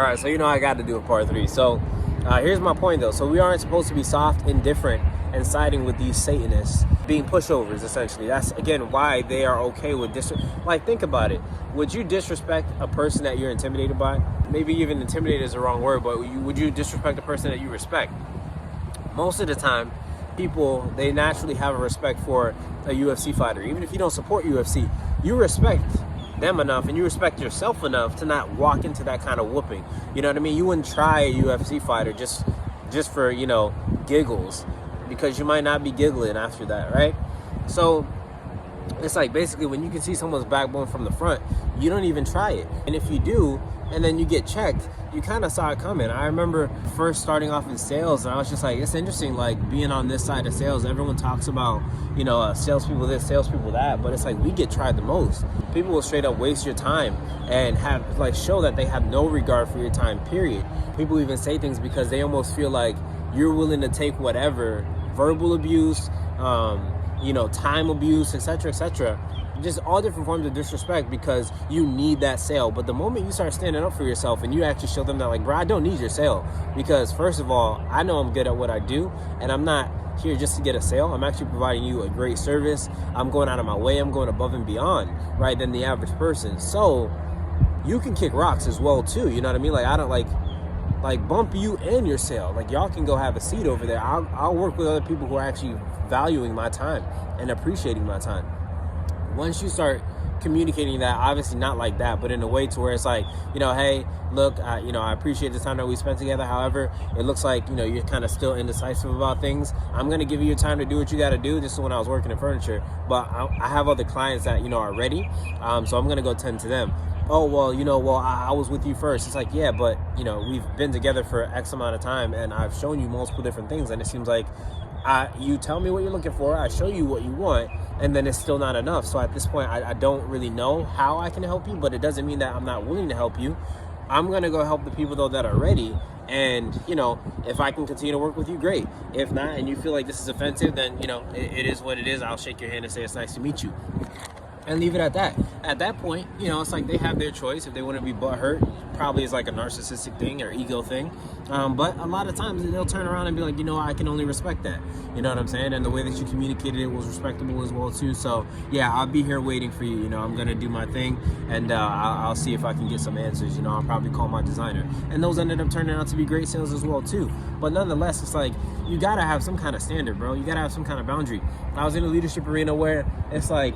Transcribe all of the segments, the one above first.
All right, so I got to do a part 3. So here's my point, though. So we aren't supposed to be soft, indifferent, and siding with these Satanists, being pushovers, essentially. That's, again, why they are okay with this. Like, think about it. Would you disrespect a person that you're intimidated by? Maybe even intimidated is the wrong word, but would you disrespect a person that you respect? Most of the time, people, they naturally have a respect for a UFC fighter. Even if you don't support UFC, you respect them enough and you respect yourself enough to not walk into that kind of whooping. You know what I mean? You wouldn't try a UFC fighter just for, giggles, because you might not be giggling after that, right? So it's like, basically, when you can see someone's backbone from the front, you don't even try it. And if you do, and then you get checked, you kind of saw it coming. I remember first starting off in sales, and I was just like, it's interesting, like, being on this side of sales. Everyone talks about, salespeople this, salespeople that, but it's like, we get tried the most. People will straight up waste your time and show that they have no regard for your time, period. People even say things because they almost feel like you're willing to take whatever, verbal abuse, time abuse, etc., just all different forms of disrespect, because you need that sale. But the moment you start standing up for yourself and you actually show them that, like, bro, I don't need your sale, because first of all, I know I'm good at what I do, and I'm not here just to get a sale. I'm actually providing you a great service. I'm going out of my way. I'm going above and beyond, right, than the average person. So you can kick rocks as well too. You know what I mean? Like, I don't like bump you and your sale. Like, y'all can go have a seat over there. I'll work with other people who are actually valuing my time and appreciating my time. Once you start communicating that, obviously not like that, but in a way to where it's like, hey, look, I appreciate the time that we spent together. However, it looks like, you're kind of still indecisive about things. I'm going to give you your time to do what you got to do. This is when I was working in furniture, but I have other clients that, are ready. So I'm going to go tend to them. Oh, well, I was with you first. It's like, yeah, but, we've been together for X amount of time, and I've shown you multiple different things. And it seems like you tell me what you're looking for, I show you what you want, and then it's still not enough. So at this point, I don't really know how I can help you, but it doesn't mean that I'm not willing to help you. I'm going to go help the people, though, that are ready. And, if I can continue to work with you, great. If not, and you feel like this is offensive, then, it is what it is. I'll shake your hand and say it's nice to meet you, and leave it at that. At that point, it's like they have their choice. If they want to be butthurt, probably is like a narcissistic thing or ego thing. But a lot of times they'll turn around and be like, I can only respect that. You know what I'm saying? And the way that you communicated it was respectable as well too. So yeah, I'll be here waiting for you. I'm going to do my thing, and I'll see if I can get some answers. I'll probably call my designer. And those ended up turning out to be great sales as well too. But nonetheless, it's like, you got to have some kind of standard, bro. You got to have some kind of boundary. I was in a leadership arena where it's like,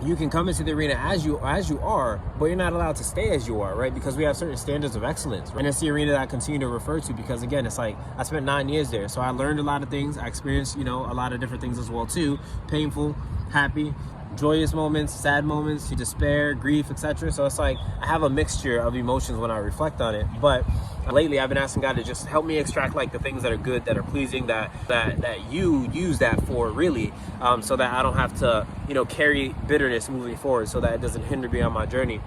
you can come into the arena as you are, but you're not allowed to stay as you are, right? Because we have certain standards of excellence, right? And it's the arena that I continue to refer to, because again, it's like, I spent 9 years there, so I learned a lot of things. I experienced, a lot of different things as well too. Painful, happy, joyous moments, sad moments, despair, grief, etc. So it's like, I have a mixture of emotions when I reflect on it. But lately, I've been asking God to just help me extract like the things that are good, that are pleasing, that you use that for, really, so that I don't have to, carry bitterness moving forward, so that it doesn't hinder me on my journey.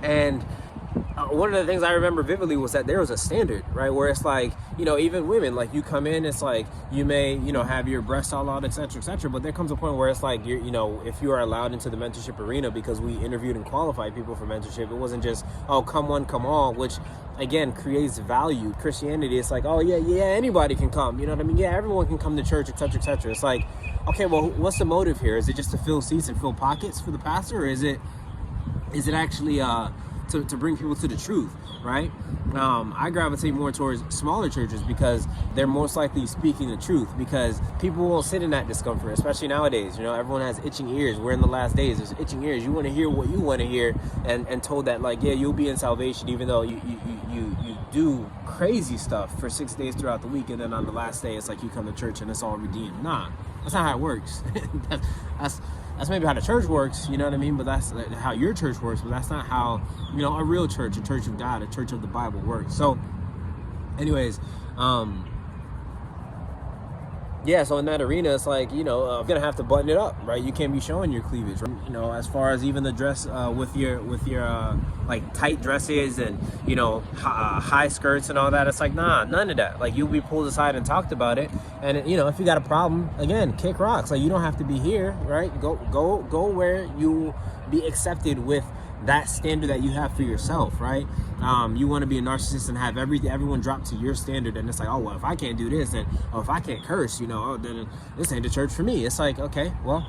And one of the things I remember vividly was that there was a standard, right, where it's like, even women, like, you come in, it's like, you may, have your breasts all out, etc., but there comes a point where it's like, if you are allowed into the mentorship arena, because we interviewed and qualified people for mentorship, it wasn't just, oh, come one, come all, which again creates value. Christianity, it's like, oh yeah, anybody can come, you know what I mean? Yeah, everyone can come to church, etc. It's like, okay, well, what's the motive here? Is it just to fill seats and fill pockets for the pastor, or is it actually to bring people to the truth, right? I gravitate more towards smaller churches, because they're most likely speaking the truth, because people will sit in that discomfort, especially nowadays. Everyone has itching ears. We're in the last days. There's itching ears. You want to hear what you want to hear, and told that, like, yeah, you'll be in salvation, even though you do crazy stuff for 6 days throughout the week, and then on the last day, it's like you come to church and it's all redeemed. Nah, that's not how it works. That's maybe how the church works, you know what I mean? But that's how your church works, but that's not how, a real church, a church of God, a church of the Bible works. So anyways, yeah, so in that arena, it's like, I'm gonna have to button it up, right? You can't be showing your cleavage, right? As far as even the dress, with your like tight dresses and high skirts and all that, it's like, nah, none of that. Like, you'll be pulled aside and talked about it, and if you got a problem, again, kick rocks. Like, you don't have to be here, right? Go where you be accepted with that standard that you have for yourself, right? You want to be a narcissist and have everyone drop to your standard, and it's like, oh, well, if I can't do this, then, oh, if I can't curse, then this ain't the church for me. It's like, okay, well,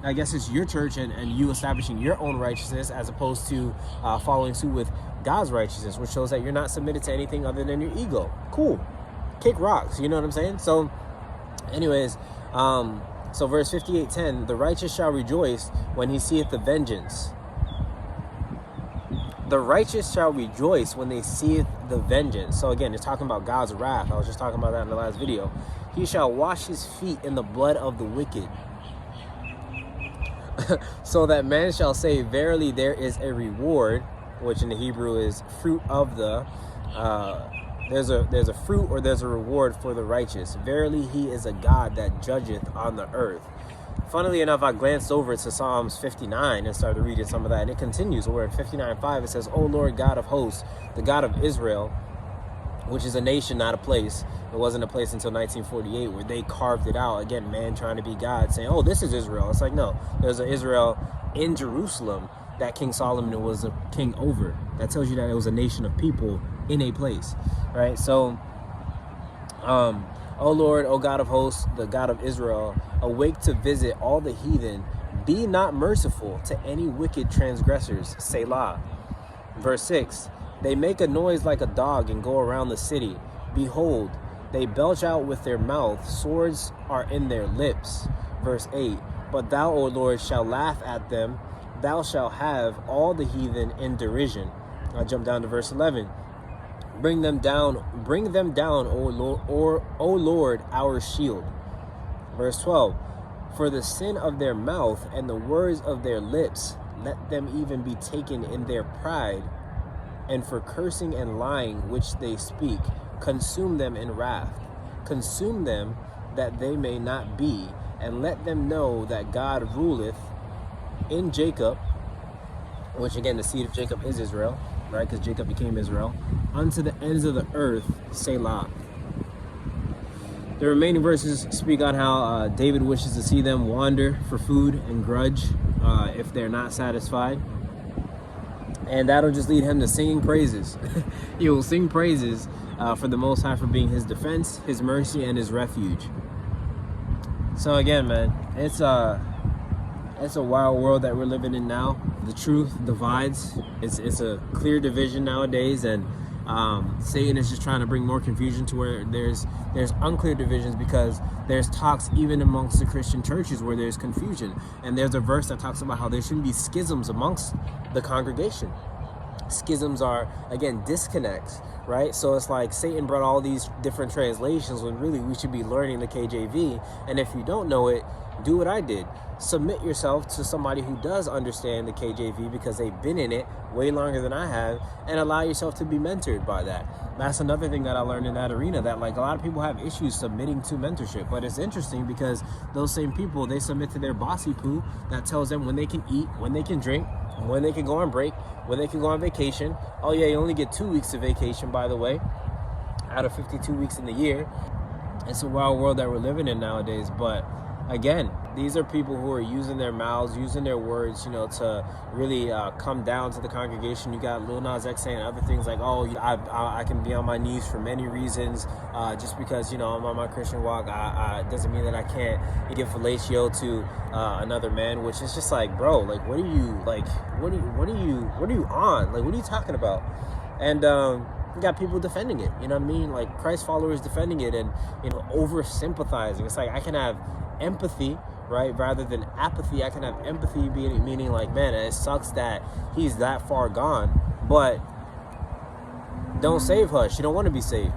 I guess it's your church and you establishing your own righteousness as opposed to following suit with God's righteousness, which shows that you're not submitted to anything other than your ego. Cool. Kick rocks, you know what I'm saying? So anyways, so verse 58:10, the righteous shall rejoice when he seeth the vengeance. The righteous shall rejoice when they seeth the vengeance. So again, it's talking about God's wrath. I was just talking about that in the last video. He shall wash his feet in the blood of the wicked. So that man shall say, verily there is a reward, which in the Hebrew is fruit of the, there's a fruit or there's a reward for the righteous. Verily he is a God that judgeth on the earth. Funnily enough, I glanced over to Psalms 59 and started reading some of that, and it continues where in 59:5 it says, O Lord God of hosts, the God of Israel, which is a nation, not a place. It wasn't a place until 1948 where they carved it out. Again, man trying to be God, saying, oh, this is Israel. It's like, no, there's an Israel in Jerusalem that King Solomon was a king over. That tells you that it was a nation of people in a place, right? So, O Lord, O God of hosts, the God of Israel, awake to visit all the heathen. Be not merciful to any wicked transgressors. Selah. Verse 6, they make a noise like a dog and go around the city. Behold, they belch out with their mouth. Swords are in their lips. Verse 8, but thou, O Lord, shalt laugh at them. Thou shalt have all the heathen in derision. I jump down to verse 11. Bring them down, O Lord, our shield. Verse 12, for the sin of their mouth and the words of their lips, let them even be taken in their pride, and for cursing and lying which they speak, consume them in wrath. Consume them that they may not be, and let them know that God ruleth in Jacob, which again, the seed of Jacob is Israel, right? Because Jacob became Israel, unto the ends of the earth, Selah. The remaining verses speak on how David wishes to see them wander for food and grudge if they're not satisfied. And that'll just lead him to singing praises. He will sing praises for the Most High for being his defense, his mercy, and his refuge. So again, man, it's a wild world that we're living in now. The truth divides. It's a clear division nowadays, and Satan is just trying to bring more confusion to where there's unclear divisions, because there's talks even amongst the Christian churches where there's confusion. And there's a verse that talks about how there shouldn't be schisms amongst the congregation. Schisms are, again, disconnects, right? So it's like Satan brought all these different translations when really we should be learning the KJV. And if you don't know it, do what I did. Submit yourself to somebody who does understand the KJV, because they've been in it way longer than I have, and allow yourself to be mentored by that. That's another thing that I learned in that arena, that like a lot of people have issues submitting to mentorship. But it's interesting because those same people, they submit to their bossy poo that tells them when they can eat, when they can drink, when they can go on break, when they can go on vacation. Oh yeah, you only get 2 weeks of vacation, by the way, out of 52 weeks in the year. It's a wild world that we're living in nowadays. But again, these are people who are using their mouths, using their words, to really come down to the congregation. You got Lil Nas X saying other things like, oh, I can be on my knees for many reasons. Just because, I'm on my Christian walk, doesn't mean that I can't give fellatio to another man, which is just like, bro, like, what are you on? Like, what are you talking about? And, you got people defending it, you know what I mean? Like Christ followers defending it and, over sympathizing. It's like, I can have empathy, right? Rather than apathy, I can have empathy meaning like, man, it sucks that he's that far gone, but don't save hush. You don't want to be saved.